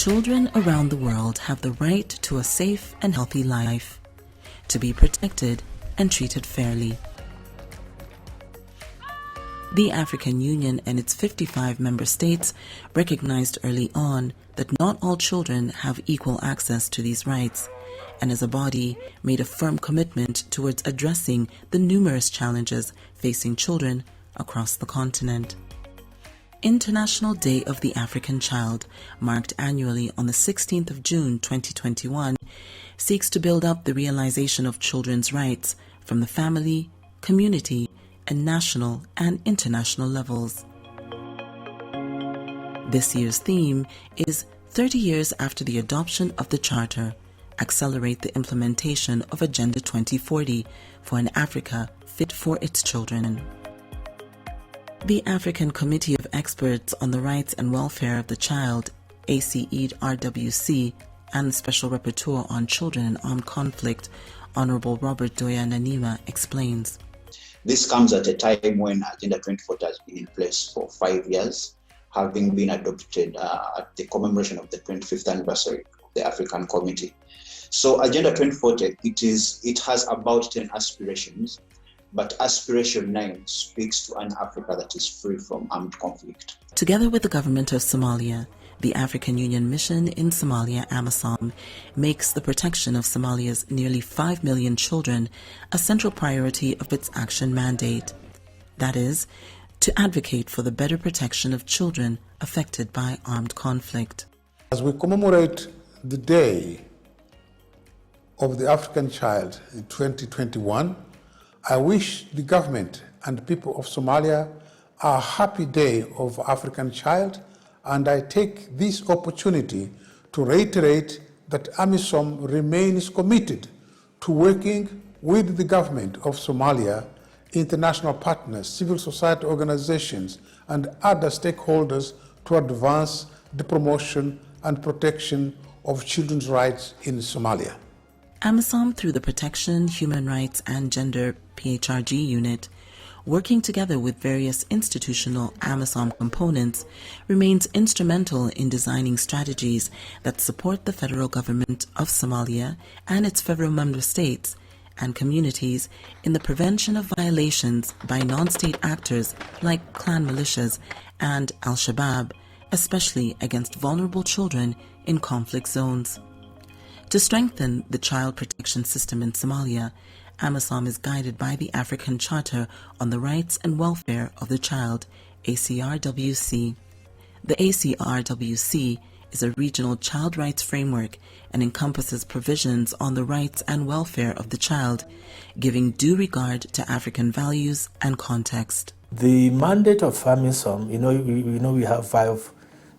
Children around the world have the right to a safe and healthy life, to be protected and treated fairly. The African Union and its 55 member states recognized early on that not all children have equal access to these rights, and as a body made a firm commitment towards addressing the numerous challenges facing children across the continent. International Day of the African Child, marked annually on the 16th of June 2021, seeks to build up the realization of children's rights from the family, community, and national and international levels. This year's theme is 30 years after the adoption of the Charter, accelerate the implementation of Agenda 2040 for an Africa fit for its children. The African Committee of Experts on the Rights and Welfare of the Child, ACERWC, and the Special Rapporteur on Children in Armed Conflict, Honorable Robert Doya Nanima, explains. This comes at a time when Agenda 2040 has been in place for 5 years, having been adopted at the commemoration of the 25th anniversary of the African Committee. So Agenda 2040, it has about 10 aspirations, but Aspiration 9 speaks to an Africa that is free from armed conflict. Together with the government of Somalia, the African Union mission in Somalia, AMISOM, makes the protection of Somalia's nearly 5 million children a central priority of its action mandate. That is, to advocate for the better protection of children affected by armed conflict. As we commemorate the Day of the African Child in 2021, I wish the government and people of Somalia a happy Day of African Child, and I take this opportunity to reiterate that AMISOM remains committed to working with the government of Somalia, international partners, civil society organizations, and other stakeholders to advance the promotion and protection of children's rights in Somalia. AMISOM, through the Protection, Human Rights and Gender PHRG unit, working together with various institutional AMISOM components, remains instrumental in designing strategies that support the federal government of Somalia and its federal member states and communities in the prevention of violations by non-state actors like clan militias and Shabaab, especially against vulnerable children in conflict zones. To strengthen the child protection system in Somalia, AMISOM is guided by the African Charter on the Rights and Welfare of the Child, ACERWC. The ACERWC is a regional child rights framework and encompasses provisions on the rights and welfare of the child, giving due regard to African values and context. The mandate of AMISOM, we have 5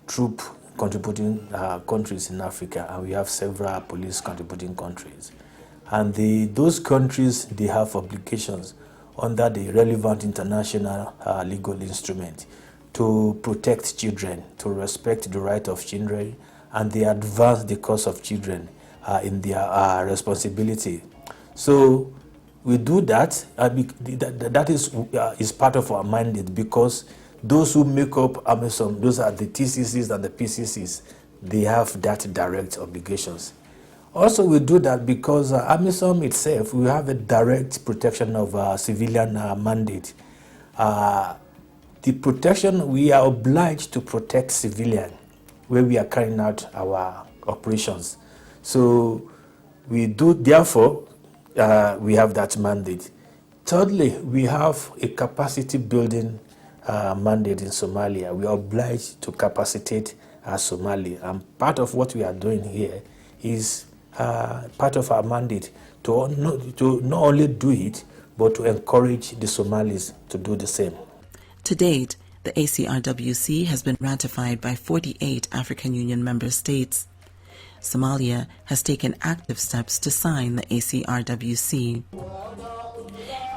troop contributing countries in Africa, and we have several police contributing countries. And those countries, they have obligations under the relevant international legal instrument to protect children, to respect the right of children, and they advance the cause of children in their responsibility. So we do that. That is part of our mandate, because those who make up AMISOM, those are the TCCs and the PCCs, they have that direct obligations. Also, we do that because AMISOM itself, we have a direct protection of civilian mandate. The protection, we are obliged to protect civilian where we are carrying out our operations. So we do, therefore, we have that mandate. Thirdly, we have a capacity building mandate in Somalia. We are obliged to capacitate Somalia, and part of what we are doing here is part of our mandate to not only do it, but to encourage the Somalis to do the same. To date, the ACERWC has been ratified by 48 African Union member states. Somalia has taken active steps to sign the ACERWC.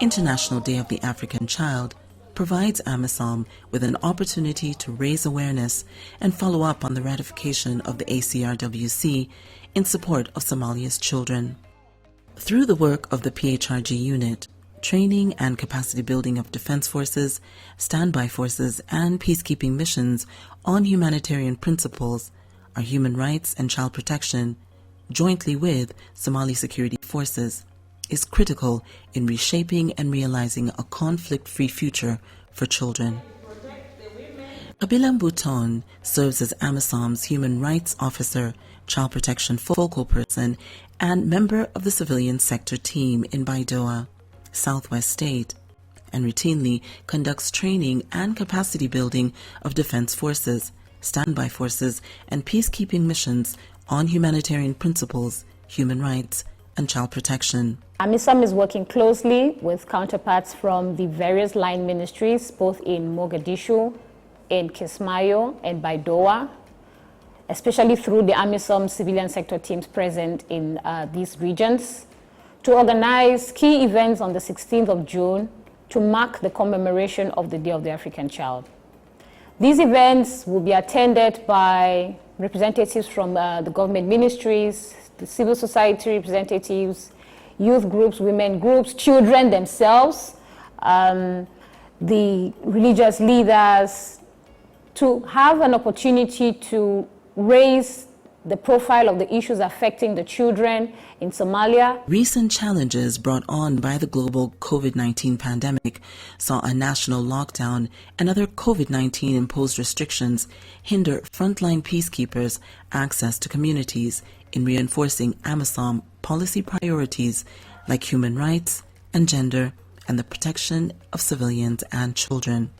International Day of the African Child provides AMISOM with an opportunity to raise awareness and follow up on the ratification of the ACERWC in support of Somalia's children. Through the work of the PHRG unit, training and capacity building of defense forces, standby forces, and peacekeeping missions on humanitarian principles our human rights and child protection, jointly with Somali security forces, is critical in reshaping and realizing a conflict-free future for children. Abilam Bouton serves as AMISOM's Human Rights Officer, Child Protection Focal Person, and member of the Civilian Sector Team in Baidoa, Southwest State, and routinely conducts training and capacity building of defense forces, standby forces, and peacekeeping missions on humanitarian principles, human rights, and child protection. AMISOM is working closely with counterparts from the various line ministries, both in Mogadishu, in Kismayo, and Baidoa, especially through the AMISOM civilian sector teams present in these regions, to organize key events on the 16th of June to mark the commemoration of the Day of the African Child. These events will be attended by representatives from the government ministries, the civil society representatives, youth groups, women groups, children themselves, the religious leaders, to have an opportunity to raise the profile of the issues affecting the children in Somalia. Recent challenges brought on by the global COVID-19 pandemic saw a national lockdown and other COVID-19 imposed restrictions hinder frontline peacekeepers' access to communities in reinforcing AMISOM policy priorities like human rights and gender and the protection of civilians and children.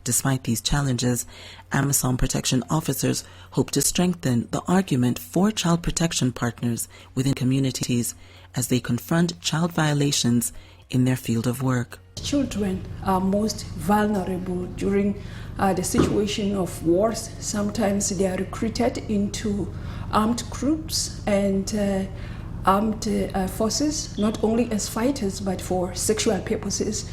Despite these challenges, AMISOM protection officers hope to strengthen the argument for child protection partners within communities as they confront child violations in their field of work. Children are most vulnerable during the situation of wars. Sometimes they are recruited into armed groups and armed forces, not only as fighters but for sexual purposes.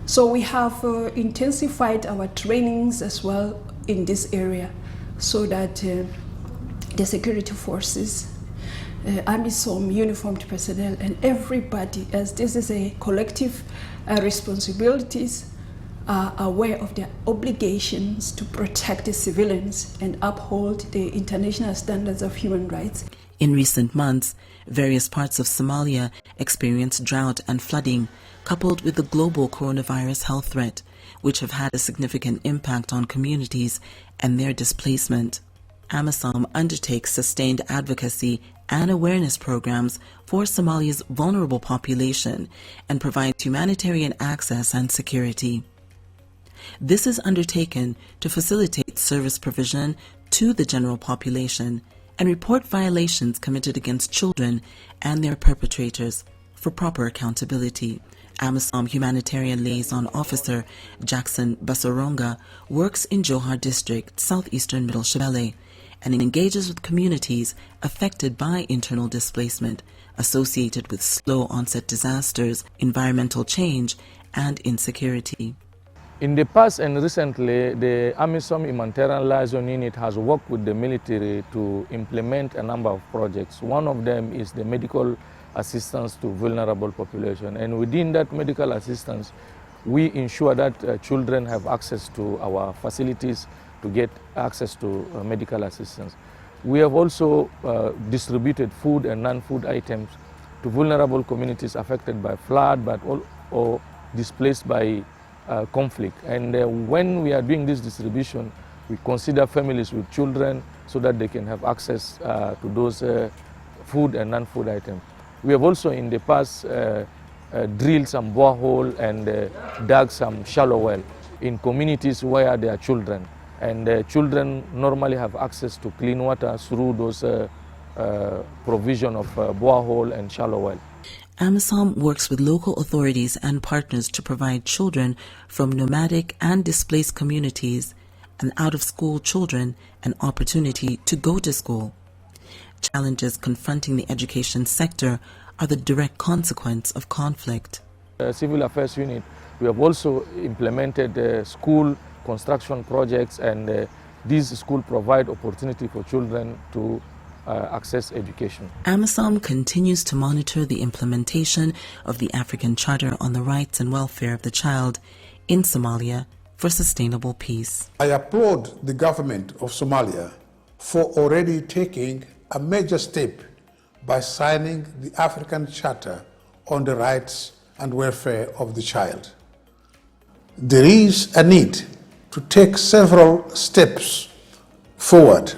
So we have intensified our trainings as well in this area so that the security forces, AMISOM, uniformed personnel, and everybody, as this is a collective responsibilities, are aware of their obligations to protect the civilians and uphold the international standards of human rights. In recent months, various parts of Somalia experienced drought and flooding, coupled with the global coronavirus health threat, which have had a significant impact on communities and their displacement. AMISOM undertakes sustained advocacy and awareness programs for Somalia's vulnerable population and provides humanitarian access and security. This is undertaken to facilitate service provision to the general population and report violations committed against children and their perpetrators for proper accountability. AMISOM Humanitarian Liaison Officer Jackson Basaronga works in Johar District, southeastern Middle Shabelle, and engages with communities affected by internal displacement associated with slow onset disasters, environmental change, and insecurity. In the past and recently, the AMISOM Humanitarian Liaison Unit has worked with the military to implement a number of projects. One of them is the medical assistance to vulnerable population, and within that medical assistance we ensure that children have access to our facilities to get access to medical assistance. We have also distributed food and non-food items to vulnerable communities affected by flood or displaced by conflict, and when we are doing this distribution we consider families with children so that they can have access to those food and non-food items. We have also in the past drilled some borehole and dug some shallow well in communities where there are children. And children normally have access to clean water through those provision of borehole and shallow well. AMISOM works with local authorities and partners to provide children from nomadic and displaced communities and out-of-school children an opportunity to go to school. Challenges confronting the education sector are the direct consequence of conflict. Civil Affairs Unit, we have also implemented school construction projects, and these schools provide opportunity for children to access education. AMISOM continues to monitor the implementation of the African Charter on the Rights and Welfare of the Child in Somalia for sustainable peace. I applaud the government of Somalia for already taking a major step by signing the African Charter on the Rights and Welfare of the Child. There is a need to take several steps forward,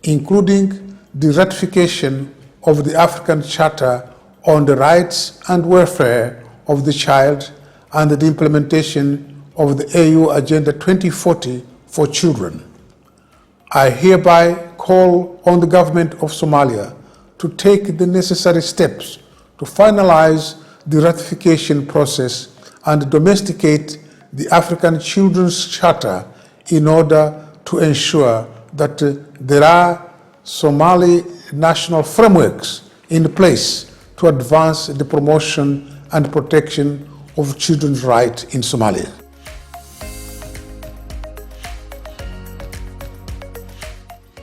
including the ratification of the African Charter on the Rights and Welfare of the Child and the implementation of the AU Agenda 2040 for children. I hereby call on the government of Somalia to take the necessary steps to finalize the ratification process and domesticate the African Children's Charter in order to ensure that there are Somali national frameworks in place to advance the promotion and protection of children's rights in Somalia.